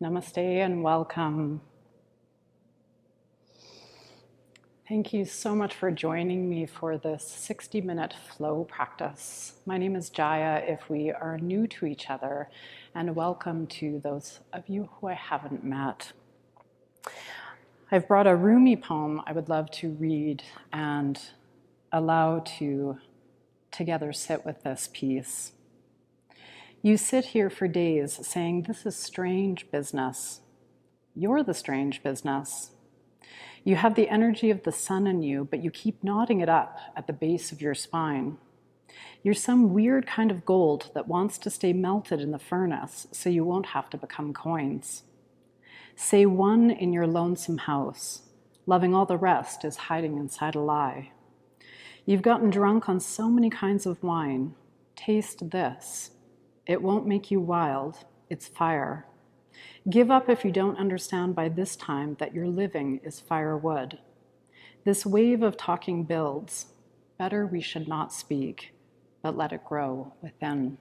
Namaste and welcome. Thank you so much for joining me for this 60-minute flow practice. My name is Jaya if we are new to each other, and welcome to those of you who I haven't met. I've brought a Rumi poem I would love to read and allow to together sit with this piece. You sit here for days saying, "This is strange business." You're the strange business. You have the energy of the sun in you, but you keep knotting it up at the base of your spine. You're some weird kind of gold that wants to stay melted in the furnace so you won't have to become coins. Say one in your lonesome house, loving all the rest is hiding inside a lie. You've gotten drunk on so many kinds of wine. Taste this. It won't make you wild, it's fire. Give up if you don't understand by this time that your living is firewood. This wave of talking builds. Better we should not speak, but let it grow within.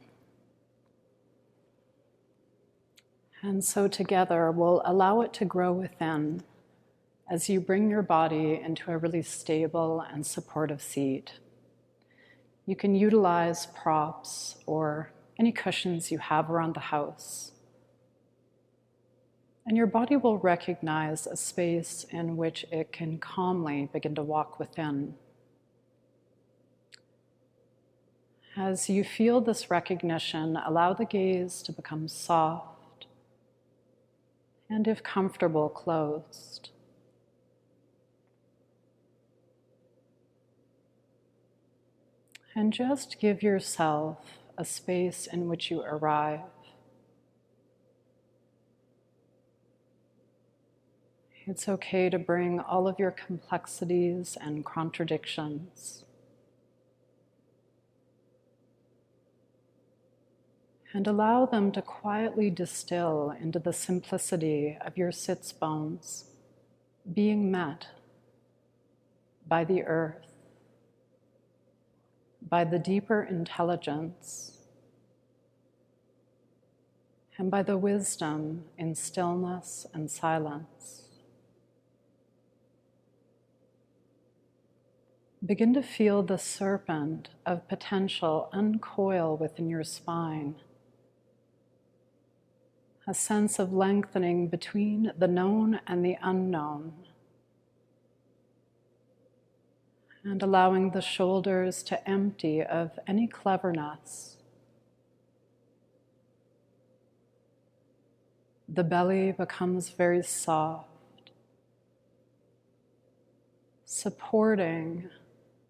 And so together we'll allow it to grow within as you bring your body into a really stable and supportive seat. You can utilize props or any cushions you have around the house. And your body will recognize a space in which it can calmly begin to walk within. As you feel this recognition, allow the gaze to become soft and, if comfortable, closed. And just give yourself a space in which you arrive. It's okay to bring all of your complexities and contradictions. And allow them to quietly distill into the simplicity of your sits bones, being met by the earth, by the deeper intelligence, and by the wisdom in stillness and silence. Begin to feel the serpent of potential uncoil within your spine, a sense of lengthening between the known and the unknown, and allowing the shoulders to empty of any cleverness. The belly becomes very soft, supporting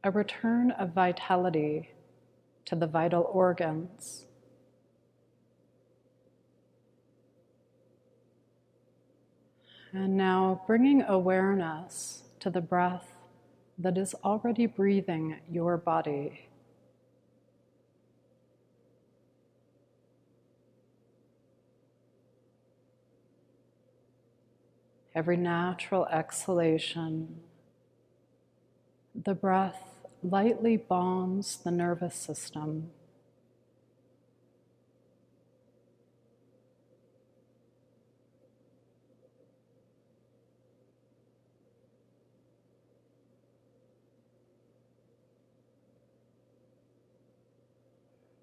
a return of vitality to the vital organs. And now bringing awareness to the breath that is already breathing your body. Every natural exhalation, the breath lightly balms the nervous system.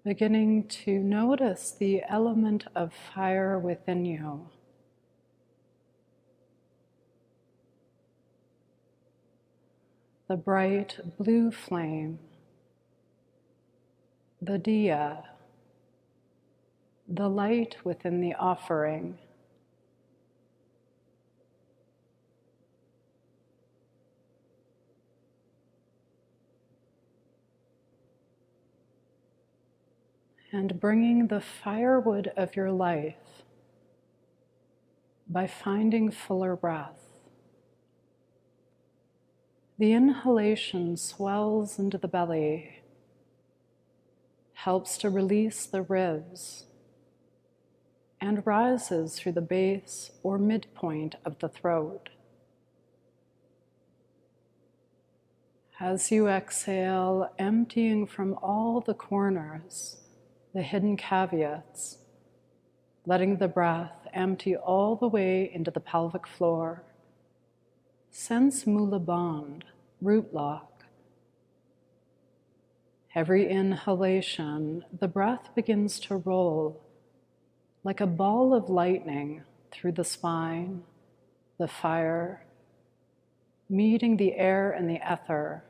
Beginning to notice the element of fire within you. The bright blue flame, the diya, the light within the offering. And bringing the firewood of your life by finding fuller breath. The inhalation swells into the belly, helps to release the ribs, and rises through the base or midpoint of the throat. As you exhale, emptying from all the corners, the hidden caveats, letting the breath empty all the way into the pelvic floor. Sense Mula Bandha, root lock. Every inhalation, the breath begins to roll like a ball of lightning through the spine, the fire, meeting the air and the ether.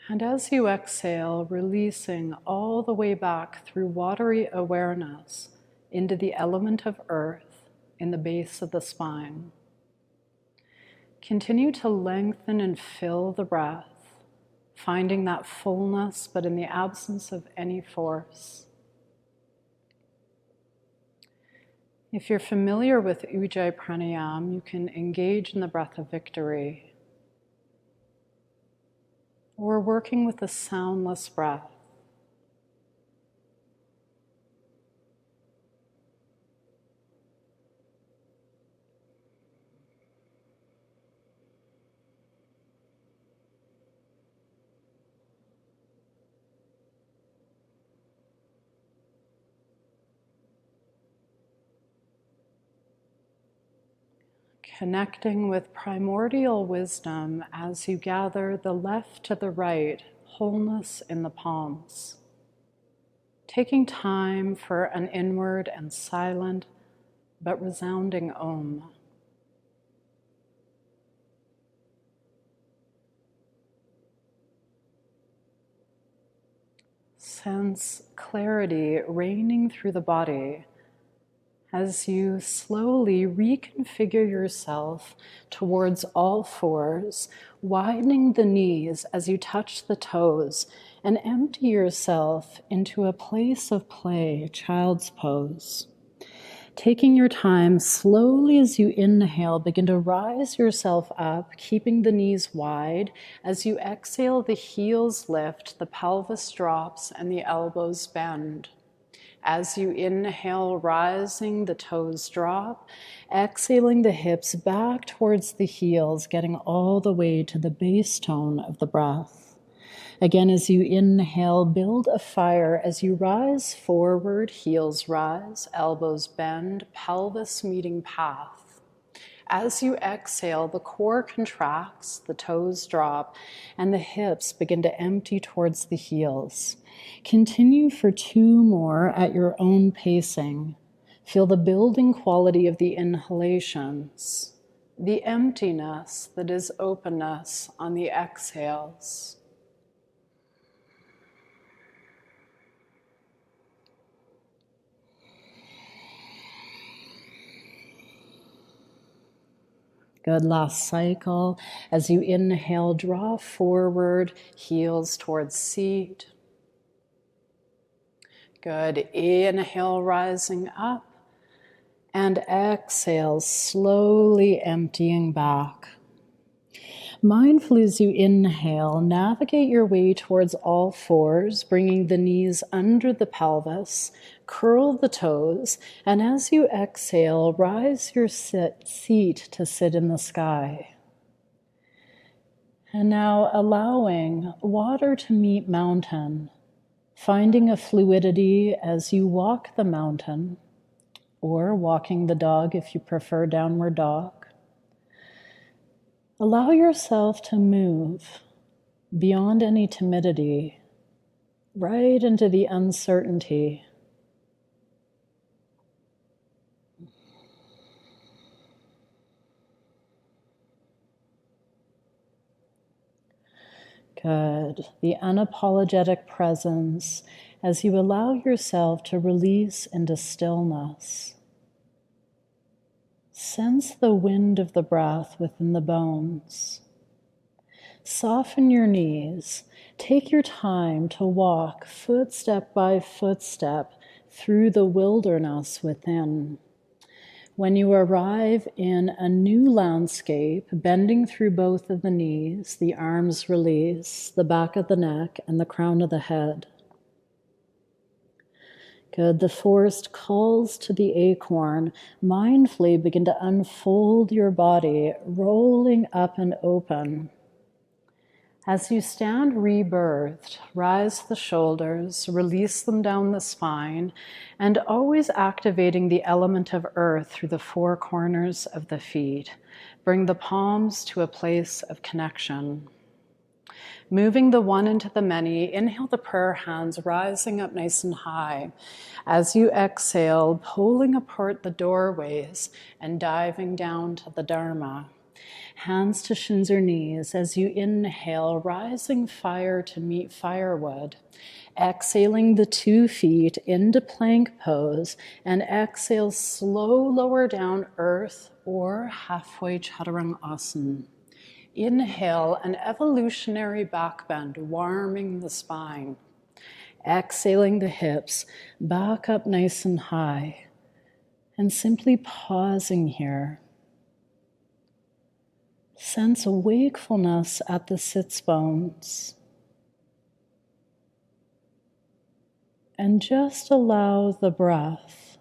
And as you exhale, releasing all the way back through watery awareness into the element of earth in the base of the spine. Continue to lengthen and fill the breath, finding that fullness, but in the absence of any force. If you're familiar with Ujjayi pranayama, you can engage in the breath of victory, or working with a soundless breath. Connecting with primordial wisdom as you gather the left to the right, wholeness in the palms. Taking time for an inward and silent but resounding Om. Sense clarity reigning through the body as you slowly reconfigure yourself towards all fours, widening the knees as you touch the toes, and empty yourself into a place of play, child's pose. Taking your time, slowly as you inhale, begin to rise yourself up, keeping the knees wide. As you exhale, the heels lift, the pelvis drops, and the elbows bend. As you inhale, rising, the toes drop. Exhaling, the hips back towards the heels, getting all the way to the base tone of the breath. Again, as you inhale, build a fire. As you rise forward, heels rise, elbows bend, pelvis meeting path. As you exhale, the core contracts, the toes drop, and the hips begin to empty towards the heels. Continue for 2 more at your own pacing. Feel the building quality of the inhalations, the emptiness that is openness on the exhales. Good, last cycle. As you inhale, draw forward, heels towards seat. Good, inhale, rising up, and exhale, slowly emptying back. Mindfully as you inhale, navigate your way towards all fours, bringing the knees under the pelvis, curl the toes, and as you exhale, rise your seat to sit in the sky. And now allowing water to meet mountain, finding a fluidity as you walk the mountain, or walking the dog if you prefer downward dog. Allow yourself to move beyond any timidity, right into the uncertainty. Good. The unapologetic presence as you allow yourself to release into stillness. Sense the wind of the breath within the bones. Soften your knees. Take your time to walk footstep by footstep through the wilderness within. When you arrive in a new landscape, bending through both of the knees, the arms release, the back of the neck and the crown of the head. Good. The forest calls to the acorn. Mindfully begin to unfold your body, rolling up and open. As you stand rebirthed, rise the shoulders, release them down the spine, and always activating the element of earth through the four corners of the feet. Bring the palms to a place of connection. Moving the one into the many, inhale the prayer hands, rising up nice and high. As you exhale, pulling apart the doorways and diving down to the Dharma. Hands to shins or knees. As you inhale, rising fire to meet firewood. Exhaling the 2 feet into plank pose, and exhale, slow lower down earth or halfway chaturanga. Inhale, an evolutionary back bend, warming the spine. Exhaling the hips, back up nice and high. And simply pausing here. Sense a wakefulness at the sits bones. And just allow the breath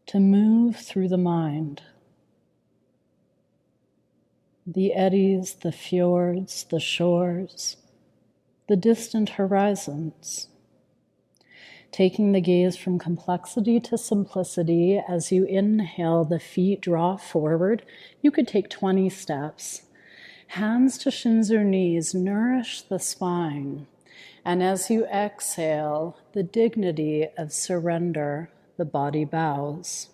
to move through the mind. The eddies, the fjords, the shores, the distant horizons. Taking the gaze from complexity to simplicity, as you inhale, the feet draw forward. You could take 20 steps. Hands to shins or knees, nourish the spine. And as you exhale, the dignity of surrender, the body bows.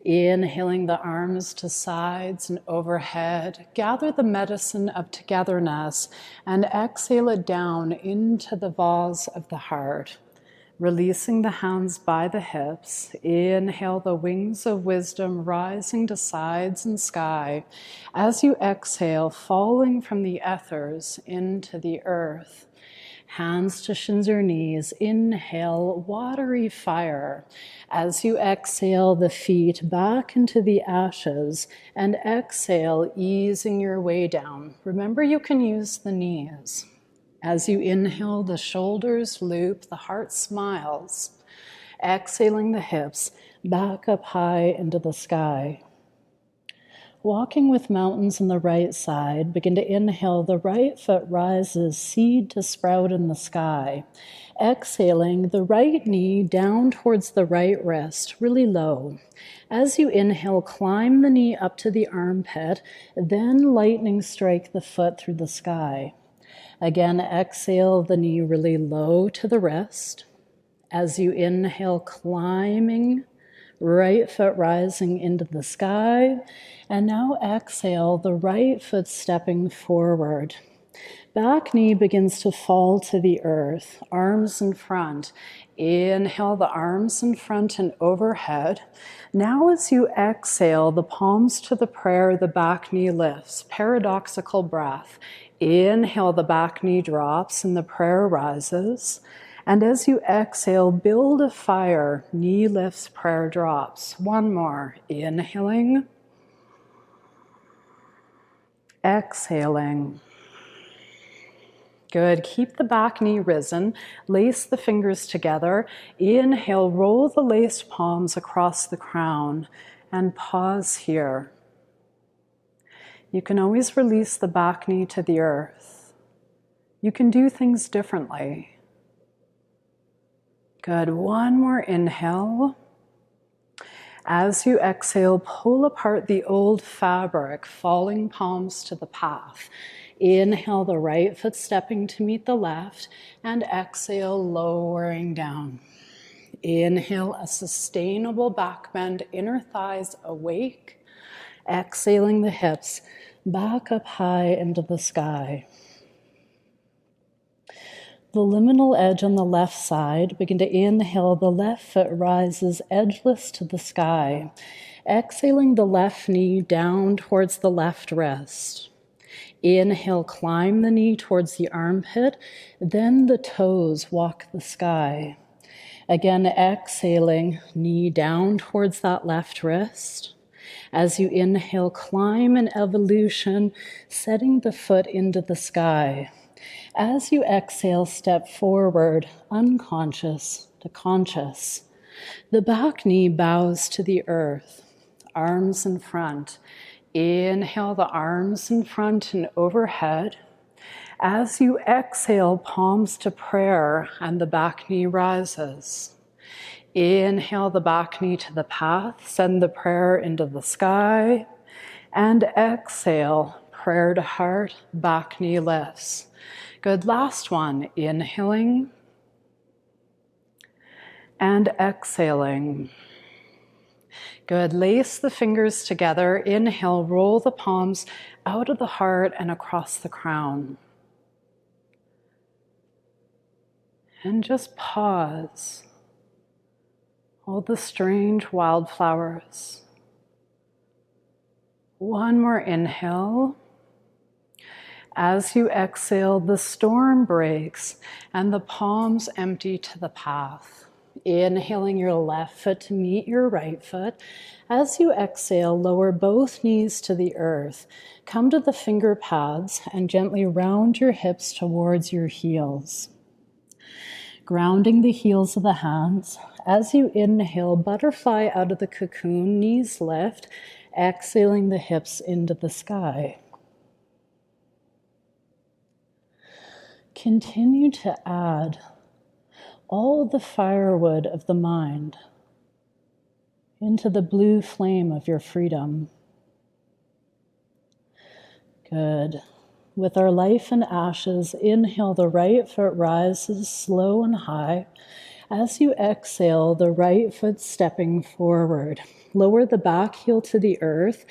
Inhaling the arms to sides and overhead, gather the medicine of togetherness and exhale it down into the vase of the heart. Releasing the hands by the hips, inhale the wings of wisdom rising to sides and sky. As you exhale, falling from the ethers into the earth. Hands to shins or knees, inhale, watery fire. As you exhale, the feet back into the ashes, and exhale, easing your way down. Remember, you can use the knees. As you inhale, the shoulders loop, the heart smiles. Exhaling the hips, back up high into the sky. Walking with mountains on the right side, begin to inhale, the right foot rises, seed to sprout in the sky. Exhaling, the right knee down towards the right wrist, really low. As you inhale, climb the knee up to the armpit, then lightning strike the foot through the sky. Again, exhale, the knee really low to the wrist. As you inhale, climbing, right foot rising into the sky. And now exhale, the right foot stepping forward. Back knee begins to fall to the earth, arms in front. Inhale, the arms in front and overhead. Now as you exhale, the palms to the prayer, the back knee lifts. Paradoxical breath. Inhale, the back knee drops and the prayer rises. And as you exhale, build a fire. Knee lifts, prayer drops. One more. Inhaling. Exhaling. Good. Keep the back knee risen. Lace the fingers together. Inhale, roll the laced palms across the crown. And pause here. You can always release the back knee to the earth. You can do things differently. Good. One more inhale. As you exhale, pull apart the old fabric, falling palms to the path. Inhale, the right foot stepping to meet the left, and exhale, lowering down. Inhale, a sustainable back bend, inner thighs awake. Exhaling the hips, back up high into the sky. The liminal edge on the left side, begin to inhale, the left foot rises edgeless to the sky. Exhaling the left knee down towards the left wrist. Inhale, climb the knee towards the armpit, then the toes walk the sky. Again, exhaling, knee down towards that left wrist. As you inhale, climb in evolution, setting the foot into the sky. As you exhale, step forward, unconscious to conscious. The back knee bows to the earth, arms in front. Inhale the arms in front and overhead. As you exhale, palms to prayer and the back knee rises. Inhale the back knee to the path, send the prayer into the sky. And exhale, prayer to heart, back knee lifts. Good, last one, inhaling and exhaling. Good, lace the fingers together. Inhale, roll the palms out of the heart and across the crown. And just pause. All the strange wildflowers. One more inhale. As you exhale, the storm breaks and the palms empty to the path. Inhaling your left foot to meet your right foot. As you exhale, lower both knees to the earth. Come to the finger pads and gently round your hips towards your heels. Grounding the heels of the hands. As you inhale, butterfly out of the cocoon, knees lift, exhaling the hips into the sky. Continue to add all the firewood of the mind into the blue flame of your freedom. Good. With our life in ashes, inhale, the right foot rises slow and high. As you exhale, the right foot stepping forward. Lower the back heel to the earth.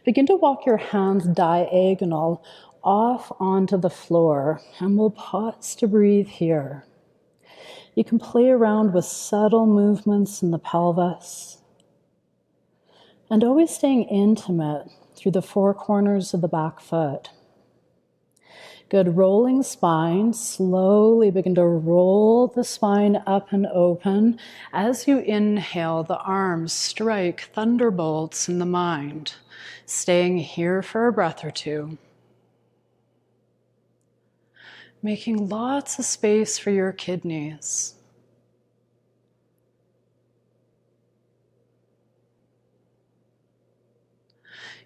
Begin to walk your hands diagonal off onto the floor, and we'll pause to breathe here. You can play around with subtle movements in the pelvis, and always staying intimate through the four corners of the back foot. Good, rolling spine. Slowly begin to roll the spine up and open. As you inhale, the arms strike thunderbolts in the mind. Staying here for a breath or two. Making lots of space for your kidneys.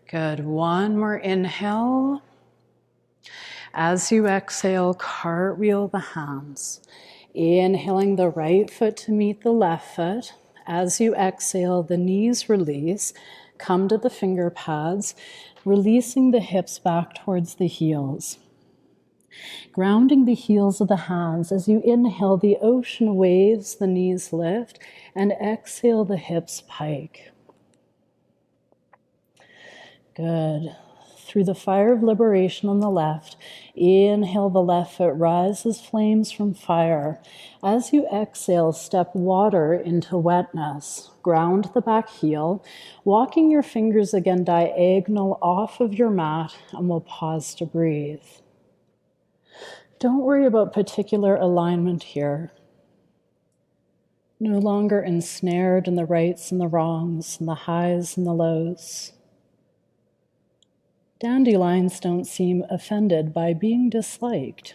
Good, one more inhale. As you exhale, cartwheel the hands. Inhaling the right foot to meet the left foot. As you exhale, the knees release. Come to the finger pads, releasing the hips back towards the heels. Grounding the heels of the hands. As you inhale, the ocean waves, the knees lift, and exhale, the hips pike. Good. Through the fire of liberation on the left, inhale, the left foot rises flames from fire. As you exhale, step water into wetness. Ground the back heel, walking your fingers again diagonal off of your mat, and we'll pause to breathe. Don't worry about particular alignment here. No longer ensnared in the rights and the wrongs, and the highs and the lows. Dandelions don't seem offended by being disliked.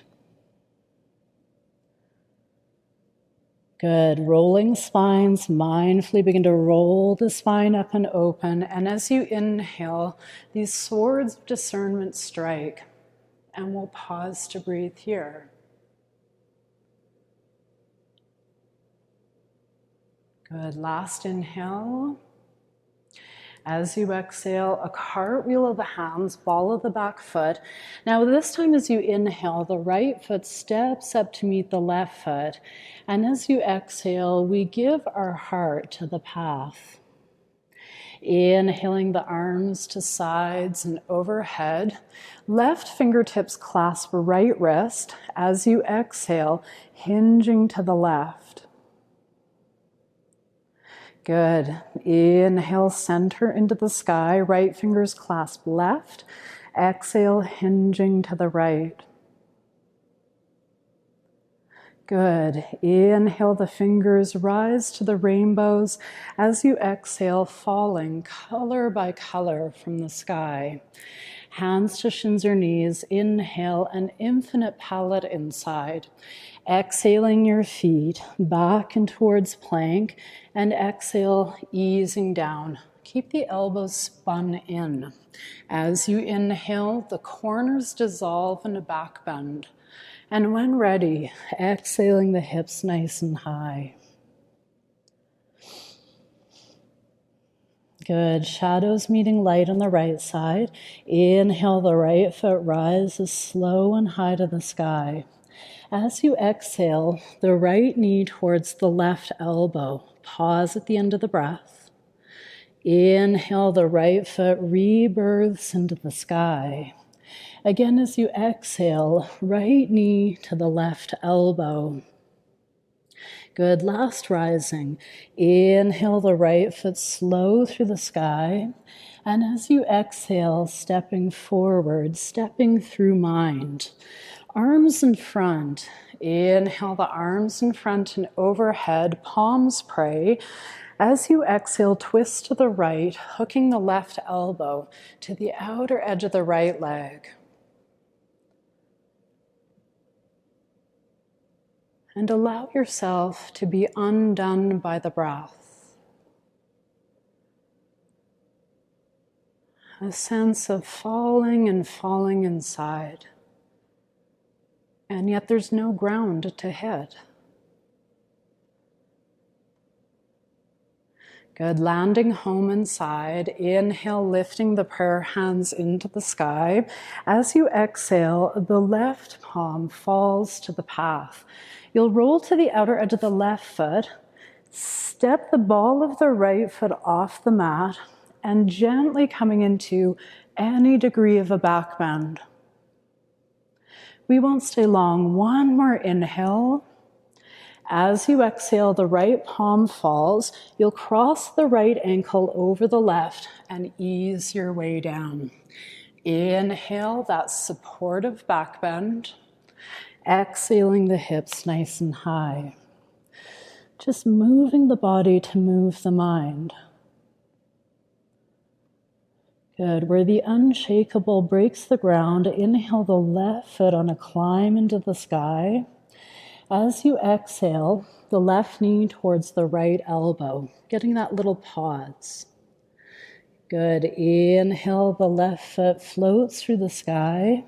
Good. Rolling spines, mindfully begin to roll the spine up and open. And as you inhale, these swords of discernment strike. And we'll pause to breathe here. Good. Last inhale. As you exhale, a cartwheel of the hands, ball of the back foot. Now this time as you inhale, the right foot steps up to meet the left foot. And as you exhale, we give our heart to the path. Inhaling the arms to sides and overhead. Left fingertips clasp right wrist. As you exhale, hinging to the left. Good. Inhale, center into the sky. Right fingers clasp left. Exhale, hinging to the right. Good. Inhale, the fingers rise to the rainbows. As you exhale, falling color by color from the sky. Hands to shins or knees. Inhale, an infinite palette inside. Exhaling your feet back and towards plank, and exhale, easing down. Keep the elbows spun in. As you inhale, the corners dissolve in a back bend. And when ready, exhaling the hips nice and high. Good. Shadows meeting light on the right side. Inhale, the right foot rises slow and high to the sky. As you exhale, the right knee towards the left elbow. Pause at the end of the breath. Inhale, the right foot rebirths into the sky. Again, as you exhale, right knee to the left elbow. Good. Last rising. Inhale, the right foot slow through the sky. And as you exhale, stepping forward, stepping through mind. Arms in front. Inhale, the arms in front and overhead, palms pray. As you exhale, twist to the right, hooking the left elbow to the outer edge of the right leg. And allow yourself to be undone by the breath. A sense of falling and falling inside. And yet there's no ground to hit. Good. Landing home inside. Inhale, lifting the prayer hands into the sky. As you exhale, the left palm falls to the path. You'll roll to the outer edge of the left foot, step the ball of the right foot off the mat, and gently coming into any degree of a back bend. We won't stay long. One more inhale. As you exhale, the right palm falls. You'll cross the right ankle over the left and ease your way down. Inhale, that supportive back bend. Exhaling the hips nice and high. Just moving the body to move the mind. Good. Where the unshakable breaks the ground, inhale the left foot on a climb into the sky. As you exhale, the left knee towards the right elbow, getting that little pause. Good. Inhale, the left foot floats through the sky.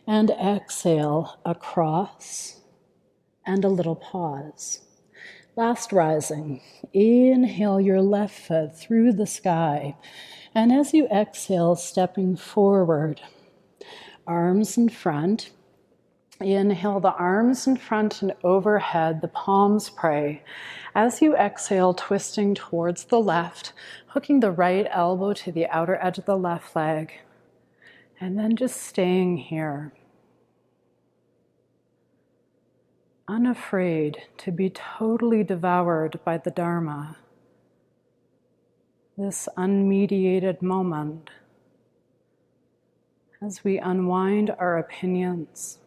And exhale, across, and a little pause. Last rising. Inhale your left foot through the sky. And as you exhale, stepping forward, arms in front. Inhale the arms in front and overhead, the palms pray. As you exhale, twisting towards the left, hooking the right elbow to the outer edge of the left leg. And then just staying here. Unafraid to be totally devoured by the Dharma. This unmediated moment as we unwind our opinions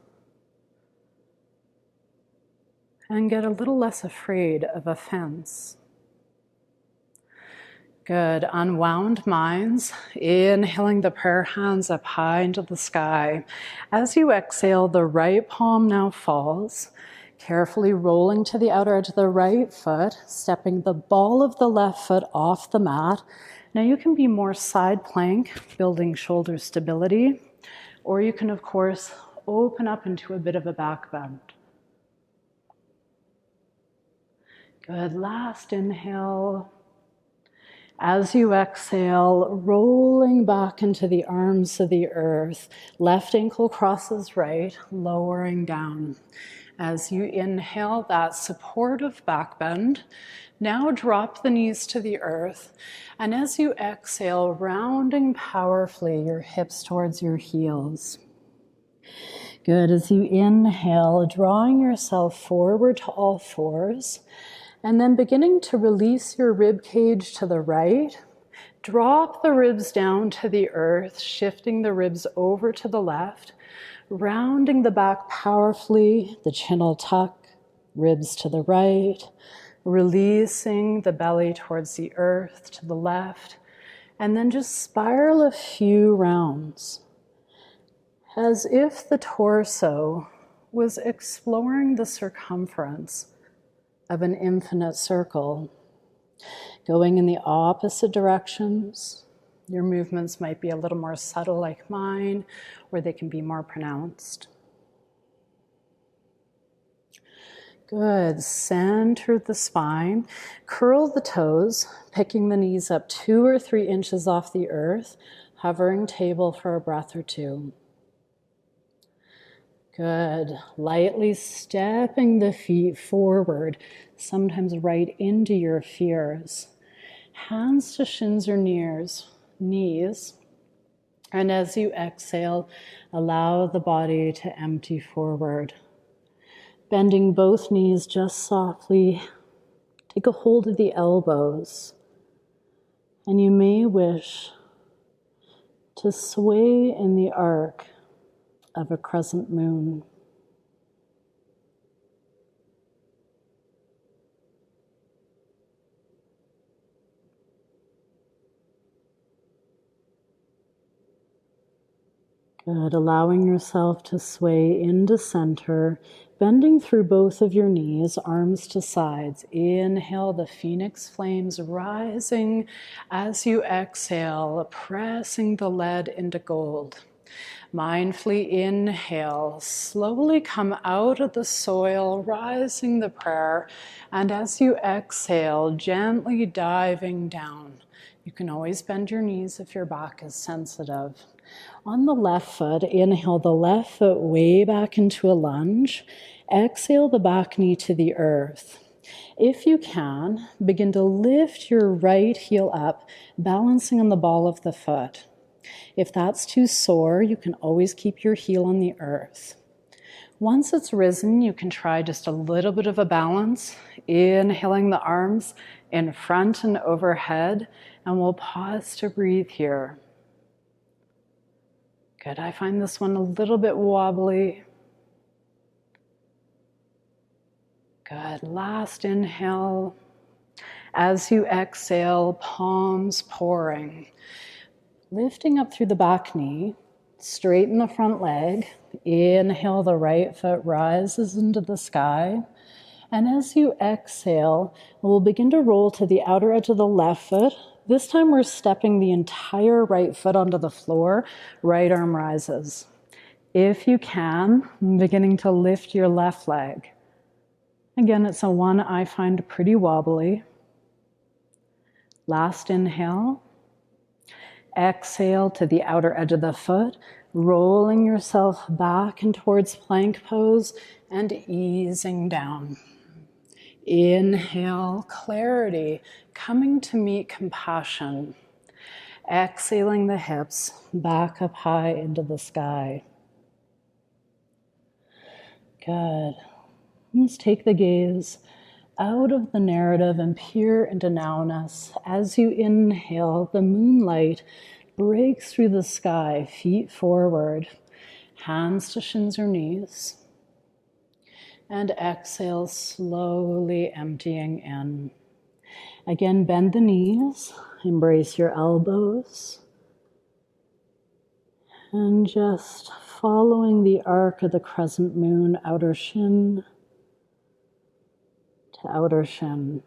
and get a little less afraid of offense. Good. Unwound minds. Inhaling the prayer hands up high into the sky. As you exhale, the right palm now falls. Carefully rolling to the outer edge of the right foot, stepping the ball of the left foot off the mat. Now you can be more side plank, building shoulder stability, or you can, of course, open up into a bit of a back bend. Good. Last inhale. As you exhale, rolling back into the arms of the earth, left ankle crosses right, lowering down. As you inhale that supportive back bend, now drop the knees to the earth. And as you exhale, rounding powerfully your hips towards your heels. Good. As you inhale, drawing yourself forward to all fours. And then beginning to release your rib cage to the right. Drop the ribs down to the earth, shifting the ribs over to the left. Rounding the back powerfully, the chin will tuck, ribs to the right. Releasing the belly towards the earth to the left. And then just spiral a few rounds. As if the torso was exploring the circumference of an infinite circle, going in the opposite directions. Your movements might be a little more subtle like mine, or they can be more pronounced. Good. Center the spine. Curl the toes, picking the knees up 2 or 3 inches off the earth, hovering table for a breath or 2. Good. Lightly stepping the feet forward, sometimes right into your fears. Hands to shins or knees. And as you exhale, allow the body to empty forward. Bending both knees just softly. Take a hold of the elbows. And you may wish to sway in the arc of a crescent moon. Good. Allowing yourself to sway into center, bending through both of your knees, arms to sides. Inhale, the phoenix flames rising. As you exhale, pressing the lead into gold. Mindfully inhale, slowly come out of the soil, rising the prayer. And as you exhale, gently diving down. You can always bend your knees if your back is sensitive. On the left foot, inhale the left foot way back into a lunge. Exhale the back knee to the earth. If you can, begin to lift your right heel up, balancing on the ball of the foot. If that's too sore, you can always keep your heel on the earth. Once it's risen, you can try just a little bit of a balance, inhaling the arms in front and overhead, and we'll pause to breathe here. Good. I find this one a little bit wobbly. Good. Last inhale. As you exhale, palms pouring. Lifting up through the back knee, straighten the front leg. Inhale, the right foot rises into the sky. And as you exhale, we'll begin to roll to the outer edge of the left foot. This time we're stepping the entire right foot onto the floor. Right arm rises. If you can, beginning to lift your left leg. Again, it's a one I find pretty wobbly. Last inhale. Exhale to the outer edge of the foot, rolling yourself back and towards plank pose and easing down. Inhale, clarity, coming to meet compassion. Exhaling the hips back up high into the sky. Good. Let's take the gaze out of the narrative and peer into nowness. As you inhale, the moonlight breaks through the sky, feet forward, hands to shins or knees. And exhale, slowly emptying in. Again, bend the knees, embrace your elbows. And just following the arc of the crescent moon, outer shin to outer shin.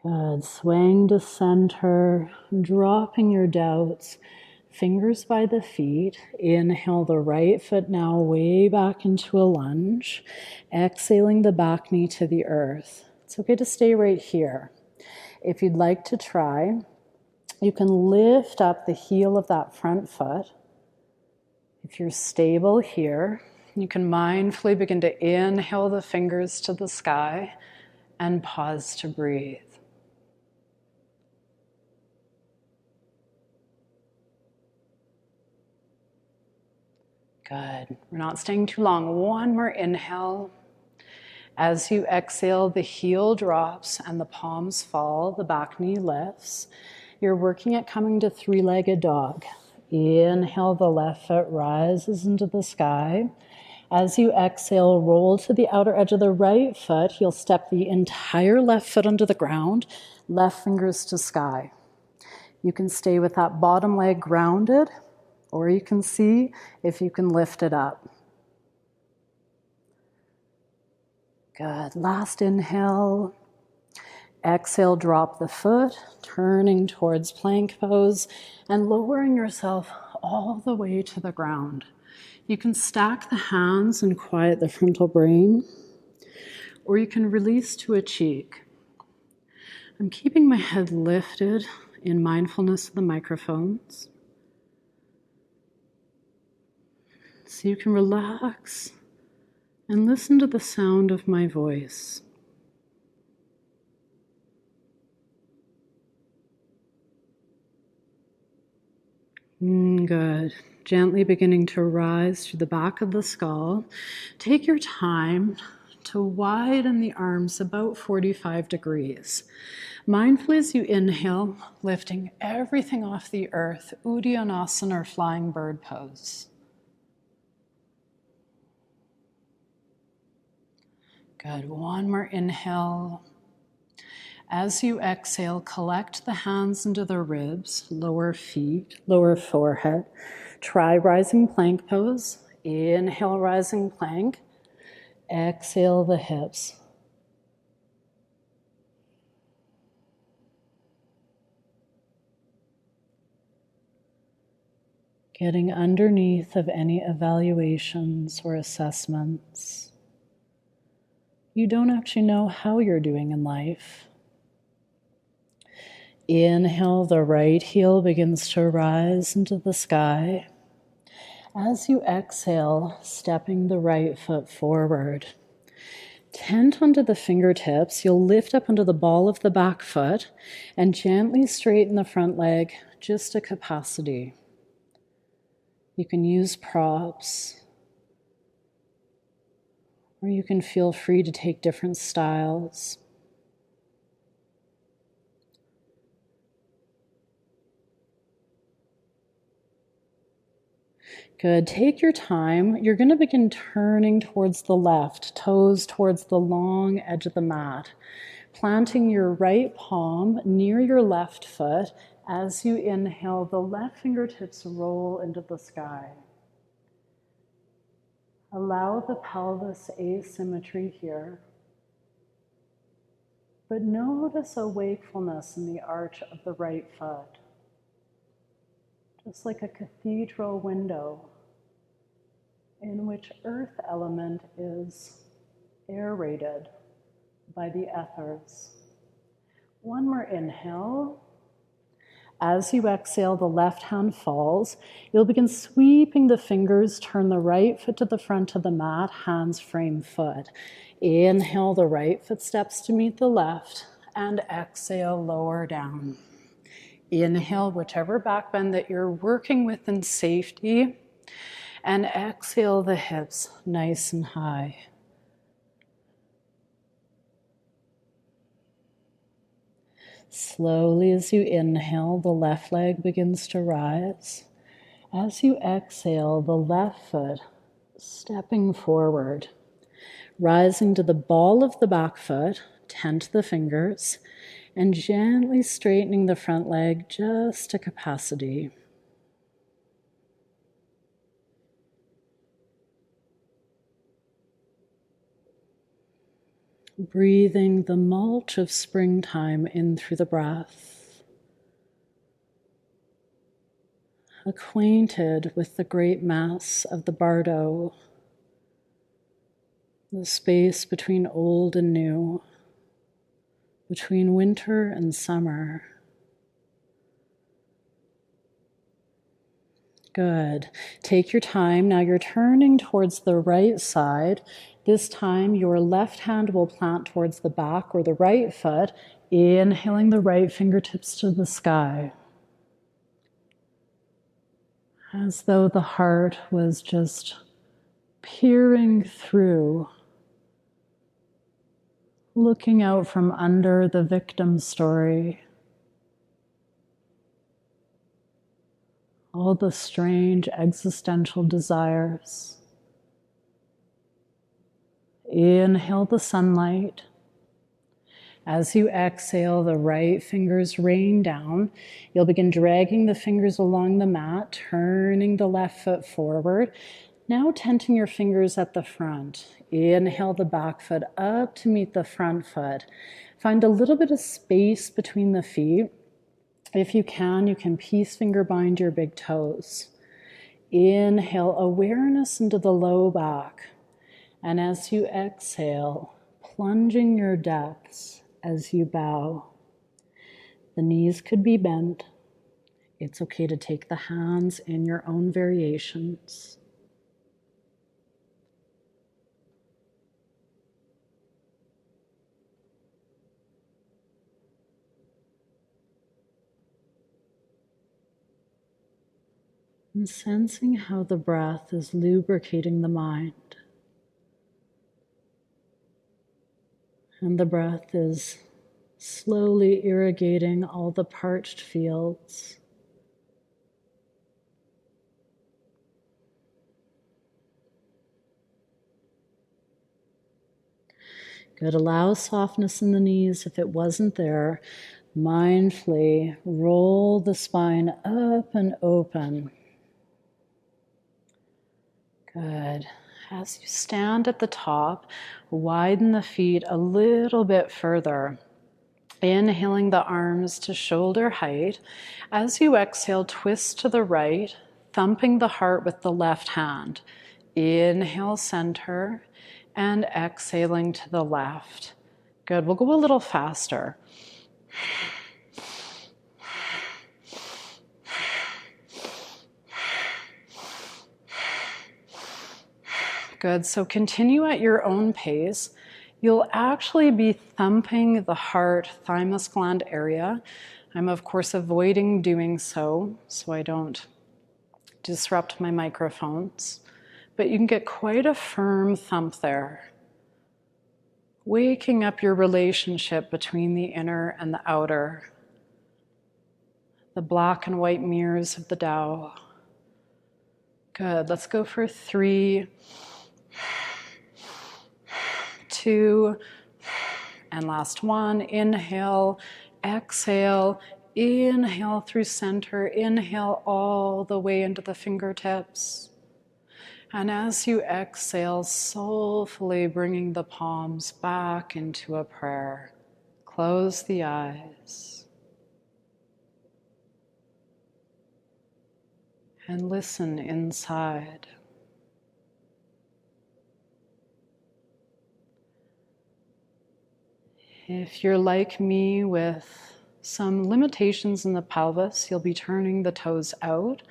Good. Swaying to center, dropping your doubts. Fingers by the feet. Inhale the right foot now way back into a lunge. Exhaling the back knee to the earth. It's okay to stay right here. If you'd like to try, you can lift up the heel of that front foot. If you're stable here, you can mindfully begin to inhale the fingers to the sky and pause to breathe. Good. We're not staying too long. One more inhale. As you exhale, the heel drops and the palms fall, the back knee lifts. You're working at coming to three-legged dog. Inhale, the left foot rises into the sky. As you exhale, roll to the outer edge of the right foot. You'll step the entire left foot onto the ground, left fingers to sky. You can stay with that bottom leg grounded, or you can see if you can lift it up. Good. Last inhale. Exhale, drop the foot, turning towards plank pose and lowering yourself all the way to the ground. You can stack the hands and quiet the frontal brain, or you can release to a cheek. I'm keeping my head lifted in mindfulness of the microphones. So you can relax and listen to the sound of my voice. Good. Gently beginning to rise through the back of the skull. Take your time to widen the arms about 45 degrees. Mindfully as you inhale, lifting everything off the earth, Uddiyanasana or flying bird pose. Good. One more inhale. As you exhale, collect the hands into the ribs, lower feet, lower forehead. Try rising plank pose. Inhale, rising plank. Exhale the hips. Getting underneath of any evaluations or assessments. You don't actually know how you're doing in life. Inhale, the right heel begins to rise into the sky. As you exhale, stepping the right foot forward. Tent onto the fingertips, you'll lift up onto the ball of the back foot and gently straighten the front leg just to capacity. You can use props, or you can feel free to take different styles. Good. Take your time. You're going to begin turning towards the left, toes towards the long edge of the mat, planting your right palm near your left foot. As you inhale, the left fingertips roll into the sky. Allow the pelvis asymmetry here, but notice a wakefulness in the arch of the right foot, just like a cathedral window in which earth element is aerated by the ethers. One more inhale. As you exhale, the left hand falls. You'll begin sweeping the fingers, turn the right foot to the front of the mat, hands frame foot. Inhale, the right foot steps to meet the left, and exhale, lower down. Inhale, whichever back bend that you're working with in safety, and exhale the hips nice and high. Slowly as you inhale, the left leg begins to rise. As you exhale, the left foot stepping forward, rising to the ball of the back foot, tent the fingers, and gently straightening the front leg just to capacity. Breathing the mulch of springtime in through the breath. Acquainted with the great mass of the bardo, the space between old and new, between winter and summer. Good. Take your time. Now you're turning towards the right side. This time your left hand will plant towards the back or the right foot, inhaling the right fingertips to the sky. As though the heart was just peering through, looking out from under the victim story. All the strange existential desires. Inhale the sunlight. As you exhale, the right fingers rain down. You'll begin dragging the fingers along the mat, turning the left foot forward. Now tenting your fingers at the front. Inhale the back foot up to meet the front foot. Find a little bit of space between the feet. If you can peace finger bind your big toes. Inhale awareness into the low back. And as you exhale, plunging your depths as you bow. The knees could be bent. It's okay to take the hands in your own variations. And sensing how the breath is lubricating the mind. And the breath is slowly irrigating all the parched fields. Good. Allow softness in the knees if it wasn't there. Mindfully roll the spine up and open. Good. As you stand at the top, widen the feet a little bit further. Inhaling the arms to shoulder height. As you exhale, twist to the right, thumping the heart with the left hand. Inhale, center, and exhaling to the left. Good. We'll go a little faster. Good. So continue at your own pace. You'll actually be thumping the heart, thymus gland area. I'm, of course, avoiding doing so I don't disrupt my microphones. But you can get quite a firm thump there. Waking up your relationship between the inner and the outer. The black and white mirrors of the Tao. Good. Let's go for 3, 2, and last one. Inhale, exhale, inhale through center, inhale all the way into the fingertips. And as you exhale, soulfully bringing the palms back into a prayer. Close the eyes. And listen inside. If you're like me with some limitations in the pelvis, you'll be turning the toes out,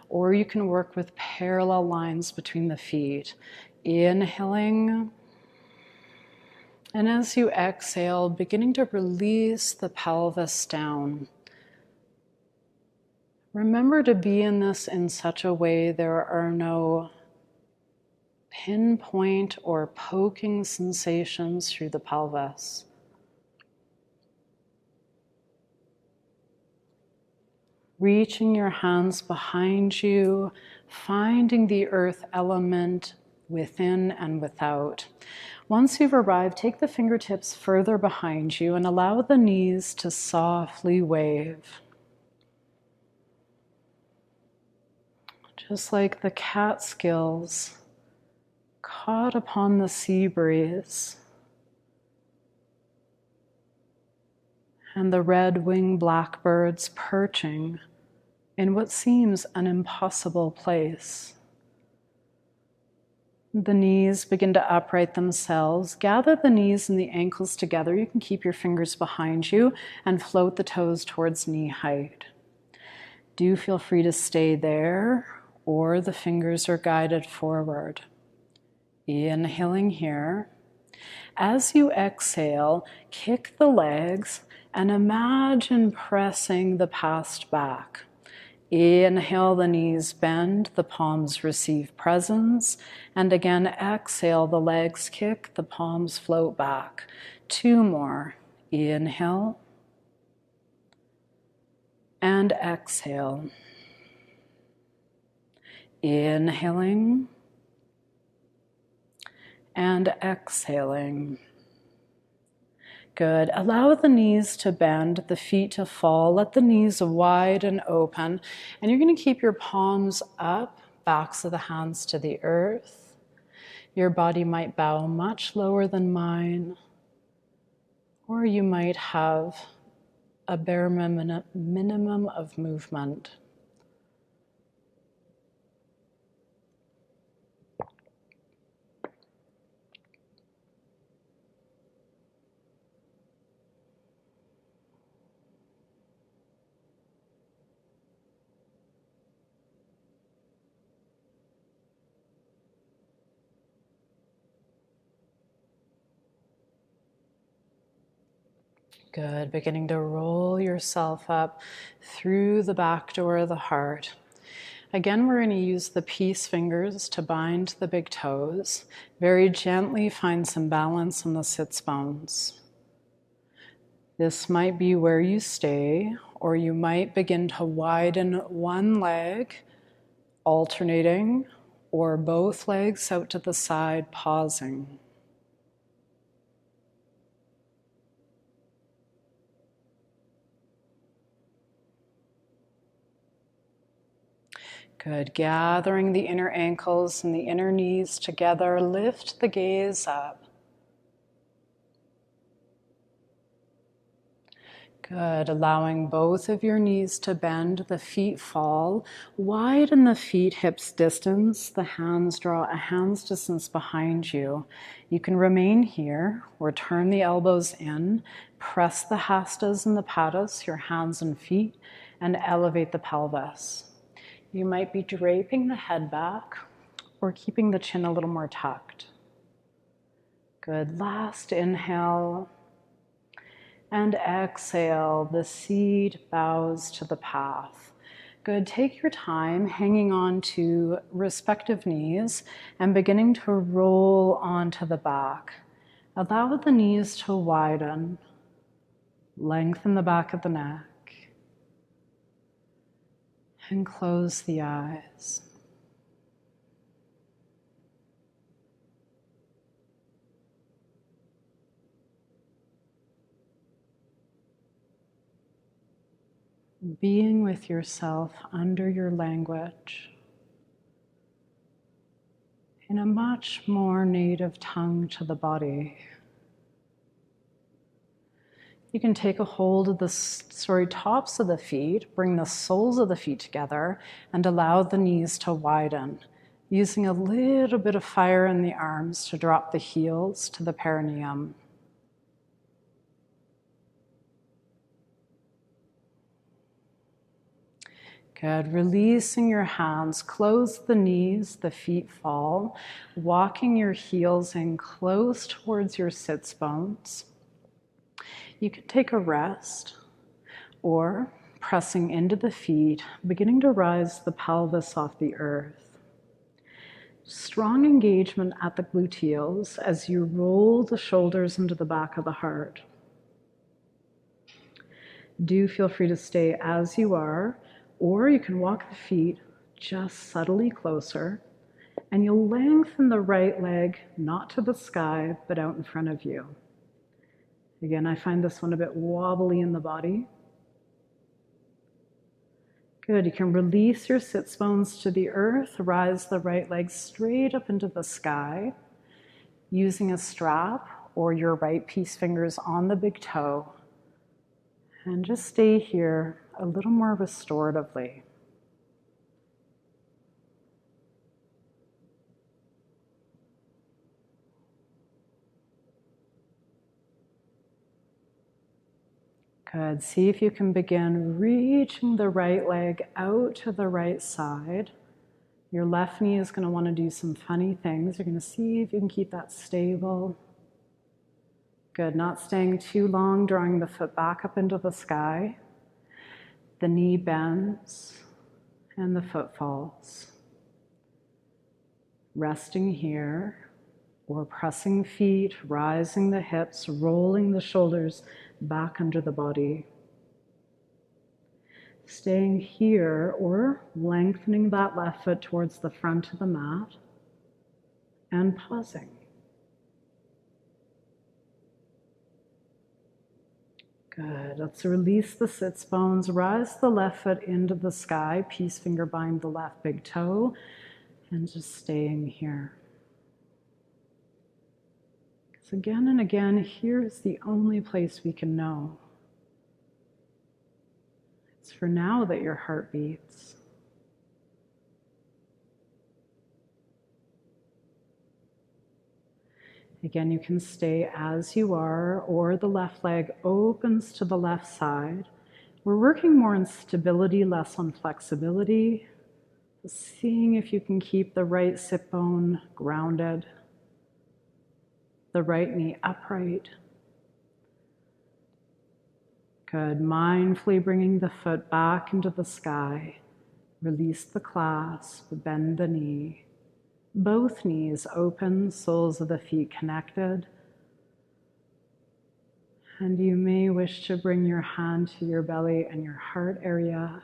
or you can work with parallel lines between the feet. Inhaling, and as you exhale, beginning to release the pelvis down. Remember to be in this in such a way there are no pinpoint or poking sensations through the pelvis. Reaching your hands behind you, finding the earth element within and without. Once you've arrived, take the fingertips further behind you and allow the knees to softly wave. Just like the Catskills caught upon the sea breeze. And the red-winged blackbirds perching in what seems an impossible place. The knees begin to upright themselves. Gather the knees and the ankles together. You can keep your fingers behind you and float the toes towards knee height. Do feel free to stay there, or the fingers are guided forward. Inhaling here. As you exhale, kick the legs and imagine pressing the past back. Inhale, the knees bend, the palms receive presence. And again, exhale, the legs kick, the palms float back. 2 more. Inhale. And exhale. Inhaling. And exhaling. Good. Allow the knees to bend, the feet to fall. Let the knees wide and open. And you're going to keep your palms up, backs of the hands to the earth. Your body might bow much lower than mine, or you might have a bare minimum of movement. Good. Beginning to roll yourself up through the back door of the heart. Again, we're going to use the peace fingers to bind the big toes. Very gently find some balance on the sits bones. This might be where you stay, or you might begin to widen one leg, alternating, or both legs out to the side, pausing. Good. Gathering the inner ankles and the inner knees together, lift the gaze up. Good. Allowing both of your knees to bend, the feet fall. Widen the feet, hips distance. The hands draw a hand's distance behind you. You can remain here or turn the elbows in. Press the hastas and the padas, your hands and feet, and elevate the pelvis. You might be draping the head back or keeping the chin a little more tucked. Good. Last inhale. And exhale, the seed bows to the path. Good. Take your time hanging on to respective knees and beginning to roll onto the back. Allow the knees to widen. Lengthen the back of the neck. And close the eyes. Being with yourself under your language in a much more native tongue to the body. You can take a hold of the tops of the feet, bring the soles of the feet together, and allow the knees to widen, using a little bit of fire in the arms to drop the heels to the perineum. Good. Releasing your hands, close the knees, the feet fall, walking your heels in close towards your sits bones. You can take a rest or pressing into the feet, beginning to rise the pelvis off the earth. Strong engagement at the gluteals as you roll the shoulders into the back of the heart. Do feel free to stay as you are, or you can walk the feet just subtly closer, and you'll lengthen the right leg, not to the sky, but out in front of you. Again, I find this one a bit wobbly in the body. Good. You can release your sits bones to the earth, rise the right leg straight up into the sky, using a strap or your right peace fingers on the big toe. And just stay here a little more restoratively. Good. See if you can begin reaching the right leg out to the right side. Your left knee is going to want to do some funny things. You're going to see if you can keep that stable. Good. Not staying too long, drawing the foot back up into the sky. The knee bends and the foot falls. Resting here or pressing feet, rising the hips, rolling the shoulders back under the body. Staying here or lengthening that left foot towards the front of the mat and pausing. Good. Let's release the sits bones. Rise the left foot into the sky. Peace finger bind the left big toe. And just staying here. Because again and again, here is the only place we can know. It's for now that your heart beats. Again, you can stay as you are, or the left leg opens to the left side. We're working more on stability, less on flexibility. Seeing if you can keep the right sit bone grounded, the right knee upright. Good. Mindfully bringing the foot back into the sky. Release the clasp, bend the knee. Both knees open, soles of the feet connected. And you may wish to bring your hand to your belly and your heart area.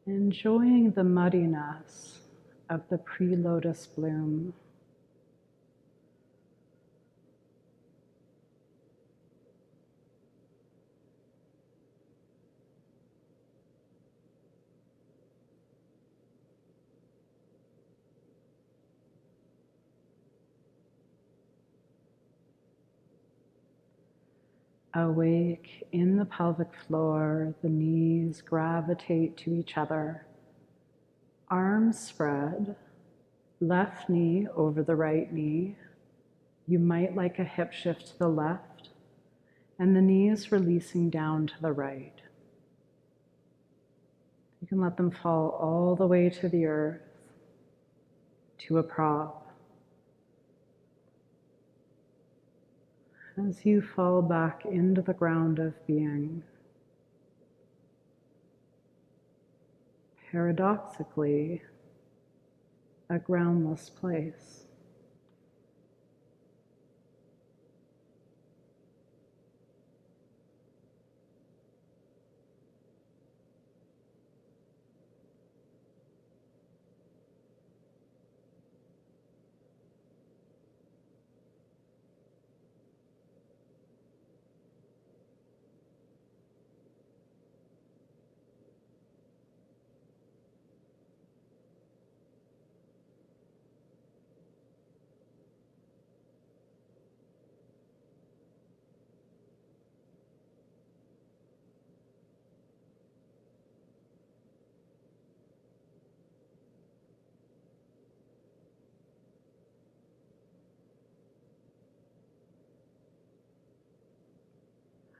Enjoying the muddiness of the pre-lotus bloom. Awake in the pelvic floor, the knees gravitate to each other. Arms spread, left knee over the right knee. You might like a hip shift to the left, and the knees releasing down to the right. You can let them fall all the way to the earth, to a prop. As you fall back into the ground of being, paradoxically, a groundless place.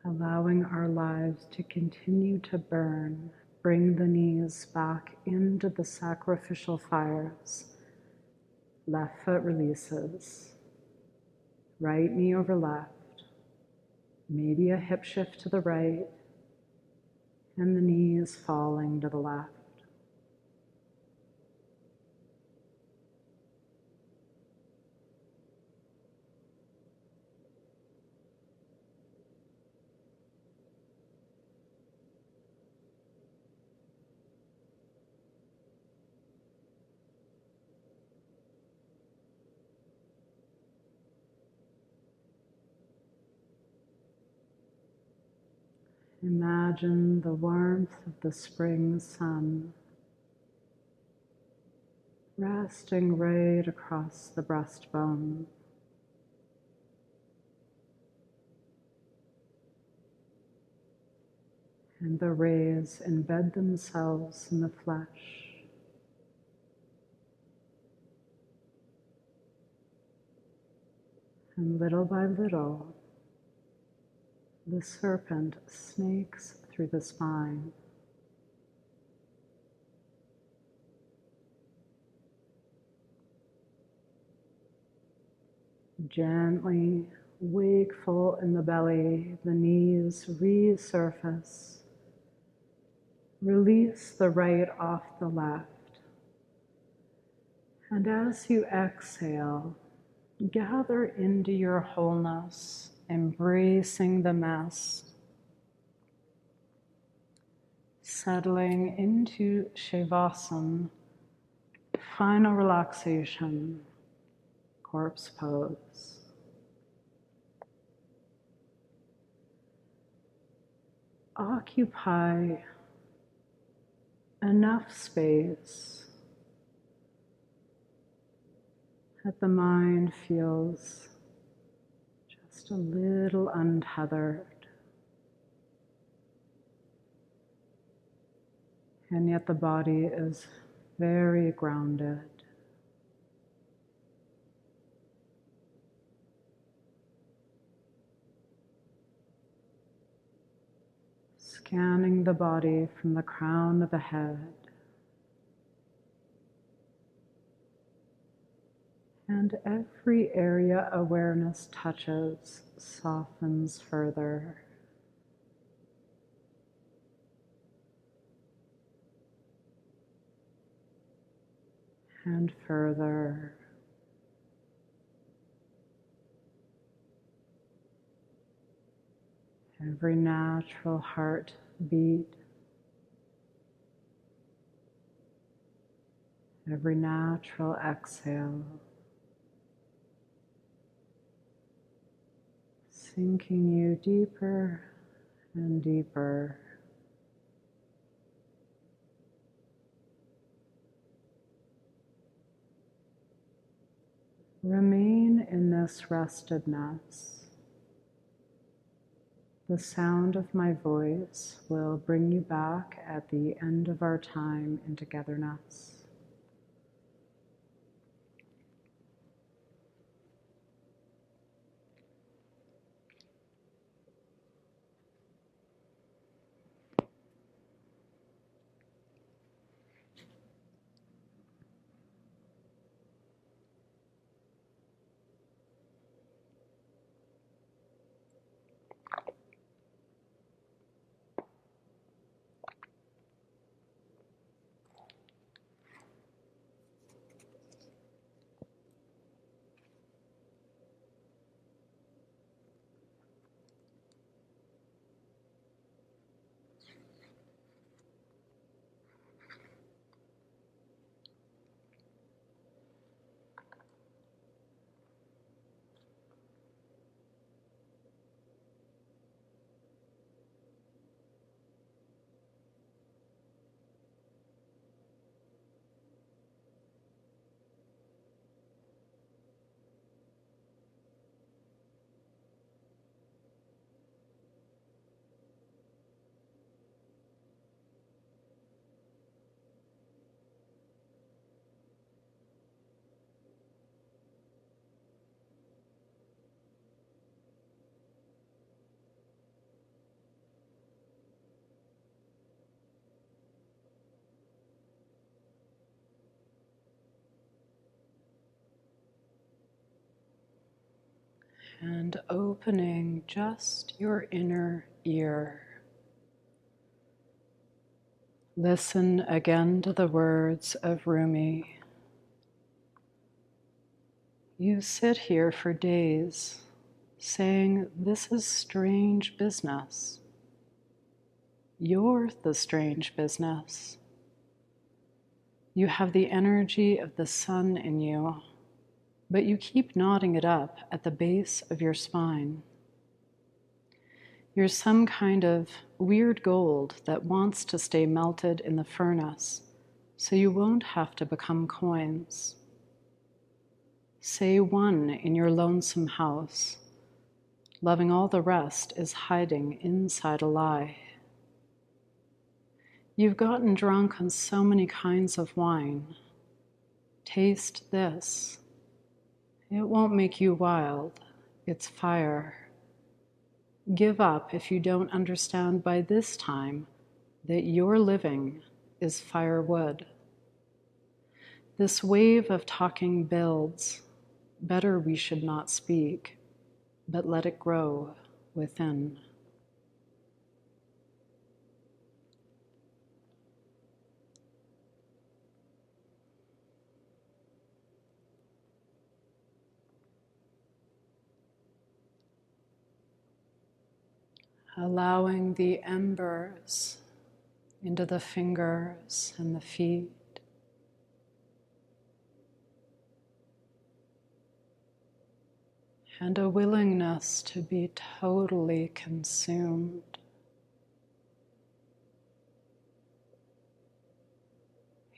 Allowing our lives to continue to burn, bring the knees back into the sacrificial fires. Left foot releases, right knee over left, maybe a hip shift to the right, and the knees falling to the left. Imagine the warmth of the spring sun resting right across the breastbone. And the rays embed themselves in the flesh. And little by little, the serpent snakes through the spine. Gently, wakeful in the belly, the knees resurface. Release the right off the left. And as you exhale, gather into your wholeness, embracing the mess. Settling into Shavasana, Final relaxation, corpse pose. Occupy enough space that the mind feels just a little untethered, and yet the body is very grounded. Scanning the body from the crown of the head and every area awareness touches softens further. And further. Every natural heartbeat, every natural exhale, sinking you deeper and deeper. Remain in this restedness. The sound of my voice will bring you back at the end of our time in togetherness. And opening just your inner ear. Listen again to the words of Rumi. You sit here for days saying, "This is strange business." You're the strange business. You have the energy of the sun in you, but you keep knotting it up at the base of your spine. You're some kind of weird gold that wants to stay melted in the furnace, so you won't have to become coins. Say one in your lonesome house. Loving all the rest is hiding inside a lie. You've gotten drunk on so many kinds of wine. Taste this. It won't make you wild. It's fire. Give up if you don't understand by this time that your living is firewood. This wave of talking builds. Better we should not speak, but let it grow within. Allowing the embers into the fingers and the feet. and a willingness to be totally consumed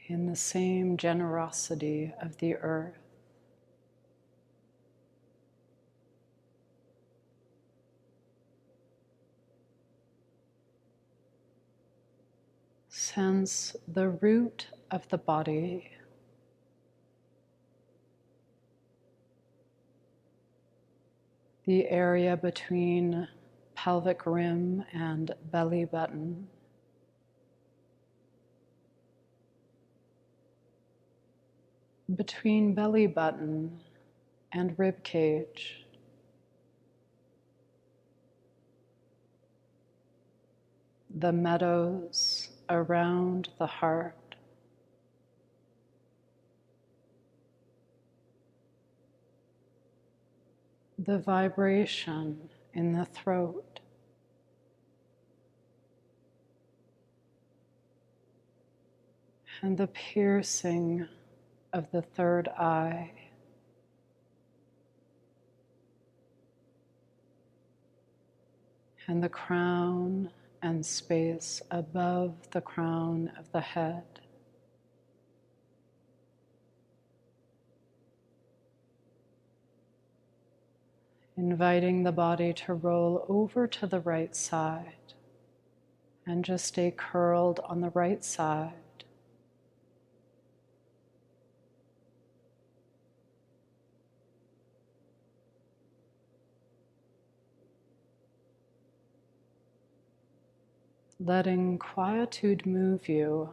in the same generosity of the earth. Sense the root of the body, the area between pelvic rim and belly button. Between belly button and rib cage. The meadows around the heart. The vibration in the throat. And the piercing of the third eye. And the crown and space above the crown of the head. Inviting the body to roll over to the right side and just stay curled on the right side. Letting quietude move you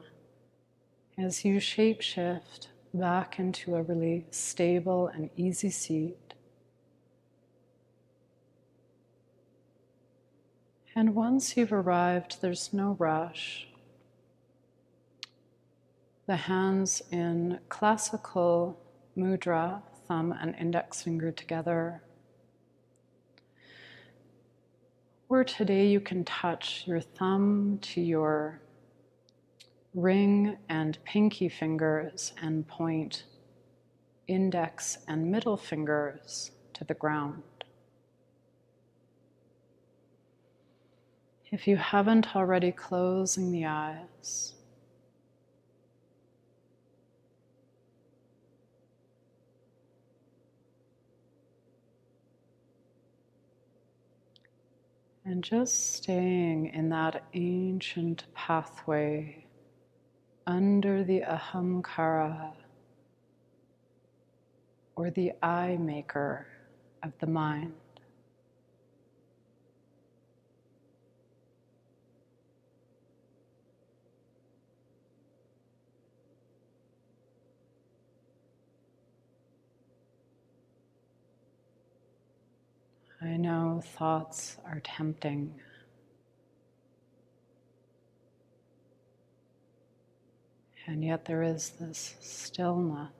as you shapeshift back into a really stable and easy seat. And once you've arrived, there's no rush. The hands in classical mudra, thumb and index finger together. Or today you can touch your thumb to your ring and pinky fingers and point index and middle fingers to the ground. If you haven't already, closing the eyes. And just staying in that ancient pathway under the ahamkara, or the I maker of the mind. I know thoughts are tempting. And yet there is this stillness.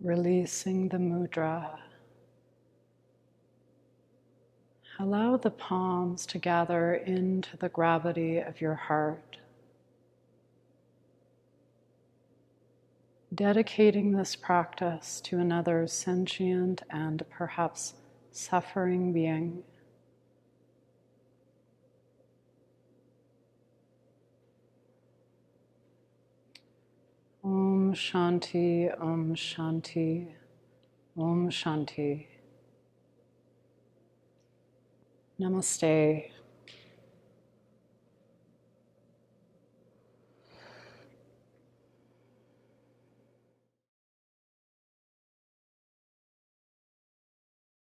Releasing the mudra. Allow the palms to gather into the gravity of your heart. Dedicating this practice to another sentient and perhaps suffering being. Om Shanti, Om Shanti, Om Shanti. Namaste.